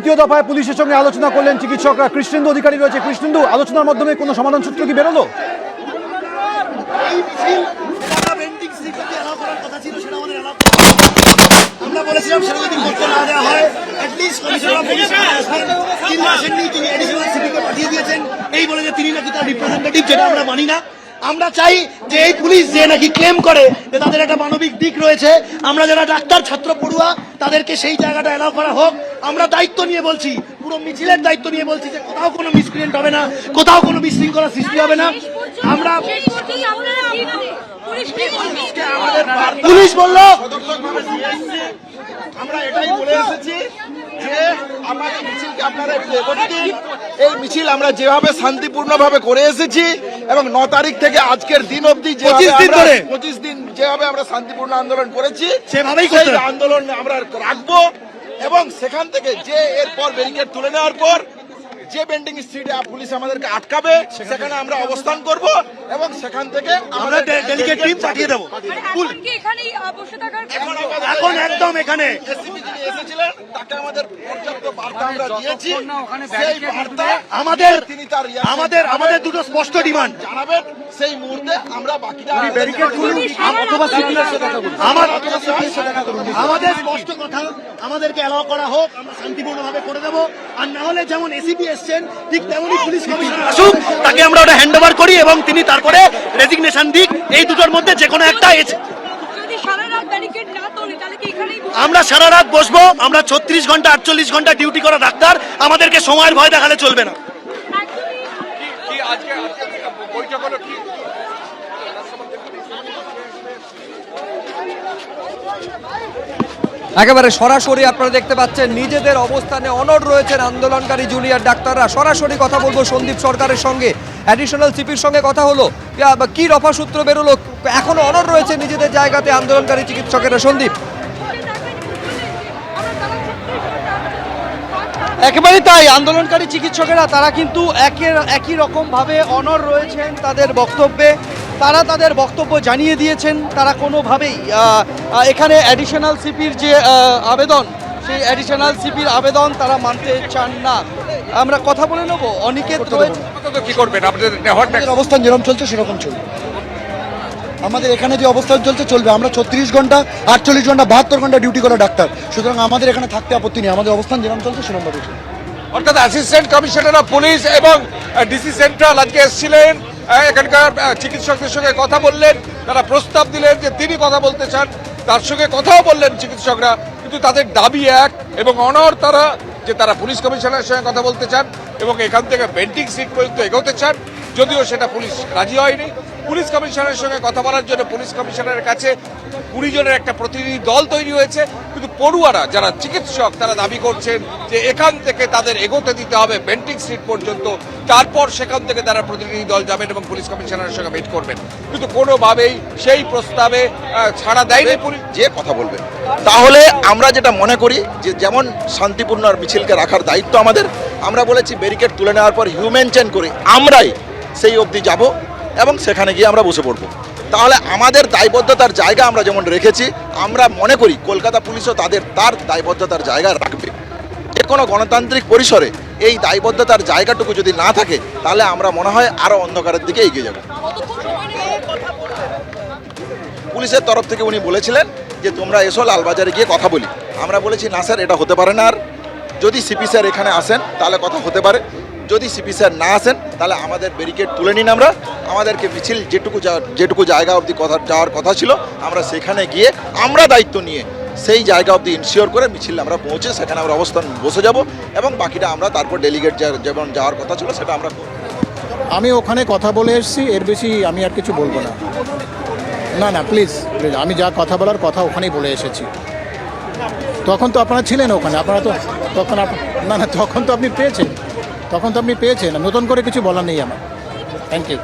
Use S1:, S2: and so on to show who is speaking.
S1: দ্বিতীয় দফায় পুলিশের সঙ্গে আলোচনা করলেন চিকিৎসকরা। কৃষ্ণেন্দু অধিকারী রয়েছে। কৃষ্ণেন্দু, আলোচনার মাধ্যমে কোনো সমাধান সূত্র কি বেরোলো?
S2: আমরা বলেছিলাম সেটা যদি করতে না দেওয়া হয়, অ্যাটলিস্ট কমিশনার অফ পুলিশ তিনি আসেননি, তিনি অ্যাডিশনাল সিপিকে পাঠিয়ে দিয়েছেন এই বলে যে তিনি নাকি তার রিপ্রেজেন্টেটিভ, যেটা আমরা মানি না। আমরা চাই যে এই পুলিশ যে নাকি ক্লেম করে যে তাদের একটা মানবিক দিক রয়েছে, আমরা যারা ডাক্তার ছাত্র পড়ুয়া তাদেরকে সেই জায়গাটা অ্যালাউ করা হোক। আমরা দায়িত্ব নিয়ে বলছি, পুরো মিছিলের দায়িত্ব নিয়ে বলছি যে কোথাও কোনো মিসক্রিয়েন্ট হবে না, কোথাও কোনো বিশৃঙ্খলা সৃষ্টি হবে না। আমরা পুলিশ বললো,
S3: আমরা এটাই বলে এসেছি যে আমাদের মিছিলকে আপনারা এই মিছিল আমরা যেভাবে শান্তিপূর্ণভাবে করে এসেছি এবং 9 তারিখ থেকে আজকের দিন অবধি 25 দিন যেভাবে আমরা শান্তিপূর্ণ আন্দোলন করেছি
S2: সেভাবেই
S3: আন্দোলন আমরা রাখবো। এবং সেখান থেকে যে এরপর ব্যারিকেড তুলে নেওয়ার পর যে বেন্ডিং স্ট্রিটে পুলিশ আমাদেরকে আটকাবে সেখানে আমরা অবস্থান করব এবং সেখান থেকে
S2: আমরা ডেলিগেট টিম পাঠিয়ে দেবো। এখন একদম এখানে
S3: এসেছিলেন তাকে আমাদের পর্যাপ্ত বার্তা আমরা দিয়েছি। সেই বার্তা
S2: আমাদের দুটো স্পষ্ট ডিমান্ড
S3: জানাবেন, সেই মুহূর্তে আমরা বাকিটা
S2: আমাদের স্পষ্ট কথা, আমাদেরকে অ্যালাউ করা হোক, আমরা শান্তিপূর্ণভাবে করে দেবো। আর না হলে যেমন এসিপি এসছেন ঠিক তেমনই পুলিশ কমিশনার আসুক, তাকে আমরা ওটা হ্যান্ড ওভার করি এবং তিনি তারপরে রেজিগনেশন দিক। এই দুটোর মধ্যে যে কোনো একটা আমরা সারা রাত বসবো। আমরা 36 ঘন্টা 48 ঘন্টা ডিউটি করা ডাক্তার, আমাদেরকে সময়ের ভয় দেখালে চলবে না।
S4: একেবারে সরাসরি আপনারা দেখতে পাচ্ছেন নিজেদের অবস্থানে অনড় রয়েছেন আন্দোলনকারী জুনিয়র ডাক্তাররা। সরাসরি কথা বলবো সন্দীপ সরকারের সঙ্গে, অ্যাডিশনাল সিপির সঙ্গে কথা হলো। কি রফা সূত্র বেরোলো, এখনো অনড় রয়েছে নিজেদের জায়গাতে আন্দোলনকারী চিকিৎসকেরা। সন্দীপ,
S5: একেবারেই তাই, আন্দোলনকারী চিকিৎসকেরা তারা কিন্তু একই রকমভাবে অনড় রয়েছেন তাদের বক্তব্যে। তারা তাদের বক্তব্য জানিয়ে দিয়েছেন, তারা কোনোভাবেই এখানে অ্যাডিশনাল সিপির যে আবেদন, সেই অ্যাডিশনাল সিপির আবেদন তারা মানতে চান না। আমরা কথা বলে নেব। অনিকেত
S6: কি করবেন আপনাদের
S7: অবস্থান যেরকম চলছে সেরকম চলবে। আমাদের এখানে যে অবস্থান চলছে চলবে। আমরা 36 ঘন্টা 48 ঘন্টা 72 ঘন্টা ডিউটি করা ডাক্তার, সুতরাং আমাদের এখানে থাকতে আপত্তি নেই। আমাদের অবস্থান যেরকম চলছে সেরকম ভাবে চলবে।
S6: অর্থাৎ অ্যাসিস্ট্যান্ট কমিশনার অফ পুলিশ এবং ডিসি সেন্ট্রাল আজকে এসেছিলেন, এখানকার চিকিৎসকদের সঙ্গে কথা বললেন, তারা প্রস্তাব দিলেন যে তিনি কথা বলতে চান, তার সঙ্গে কথাও বললেন চিকিৎসকরা, কিন্তু তাদের দাবি এক এবং অনড় তারা যে তারা পুলিশ কমিশনারের সঙ্গে কথা বলতে চান এবং এখান থেকে বেন্টিং সিট পর্যন্ত এগোতে চান। যদিও সেটা পুলিশ রাজি হয়নি। পুলিশ কমিশনারের সঙ্গে কথা বলার জন্য পুলিশ কমিশনারের কাছে 20 জনের একটা প্রতিনিধি দল তৈরি হয়েছে, কিন্তু পড়ুয়ারা যারা চিকিৎসক তারা দাবি করছেন যে এখান থেকে তাদের এগোতে দিতে হবে বেন্টিং স্ট্রিট পর্যন্ত, তারপর সেখান থেকে তারা প্রতিনিধি দল যাবেন এবং পুলিশ কমিশনারের সঙ্গে মিট করবেন। কিন্তু কোনোভাবেই সেই প্রস্তাবে ছাড়া দেয়নি পুলিশ।
S3: যে কথা বলবে তাহলে আমরা যেটা মনে করি যে যেমন শান্তিপূর্ণ আর মিছিলকে রাখার দায়িত্ব আমাদের, আমরা বলেছি ব্যারিকেড তুলে নেওয়ার পর হিউম্যান চেন করে আমরাই সেই অবধি যাব এবং সেখানে গিয়ে আমরা বসে পড়বো। তাহলে আমাদের দায়বদ্ধতার জায়গা আমরা যেমন রেখেছি, আমরা মনে করি কলকাতা পুলিশও তার দায়বদ্ধতার জায়গা রাখবে। যে কোনো গণতান্ত্রিক পরিসরে এই দায়বদ্ধতার জায়গাটুকু যদি না থাকে তাহলে আমরা মনে হয় আরও অন্ধকারের দিকে এগিয়ে যাব। পুলিশের তরফ থেকে উনি বলেছিলেন যে তোমরা এসো লালবাজারে গিয়ে কথা বলি। আমরা বলেছি না স্যার, এটা হতে পারে না। আর যদি সিপি স্যার এখানে আসেন তাহলে কথা হতে পারে, যদি সিপি স্যার না আসেন তাহলে আমাদের ব্যারিকেড তুলে নিন। আমরা আমাদেরকে মিছিল যেটুকু জায়গা অবধি যাওয়ার কথা ছিল আমরা সেখানে গিয়ে আমরা দায়িত্ব নিয়ে সেই জায়গা অবধি ইনশিওর করে মিছিল আমরা পৌঁছে সেখানে আমরা অবস্থান বসে যাব এবং বাকিটা আমরা তারপর ডেলিগেট যেমন যাওয়ার কথা ছিল সেটা আমরা করব।
S7: আমি ওখানে কথা বলে এসেছি, এর বেশি আমি আর কিছু বলবো না। না না প্লিজ প্লিজ, আমি যা কথা বলার কথা ওখানেই বলে এসেছি। তখন তো আপনারা ছিলেন ওখানে, আপনারা তো তখন না তখন তো আপনি পেয়েছেন, নতুন করে কিছু বলার নেই আমার। Thank you.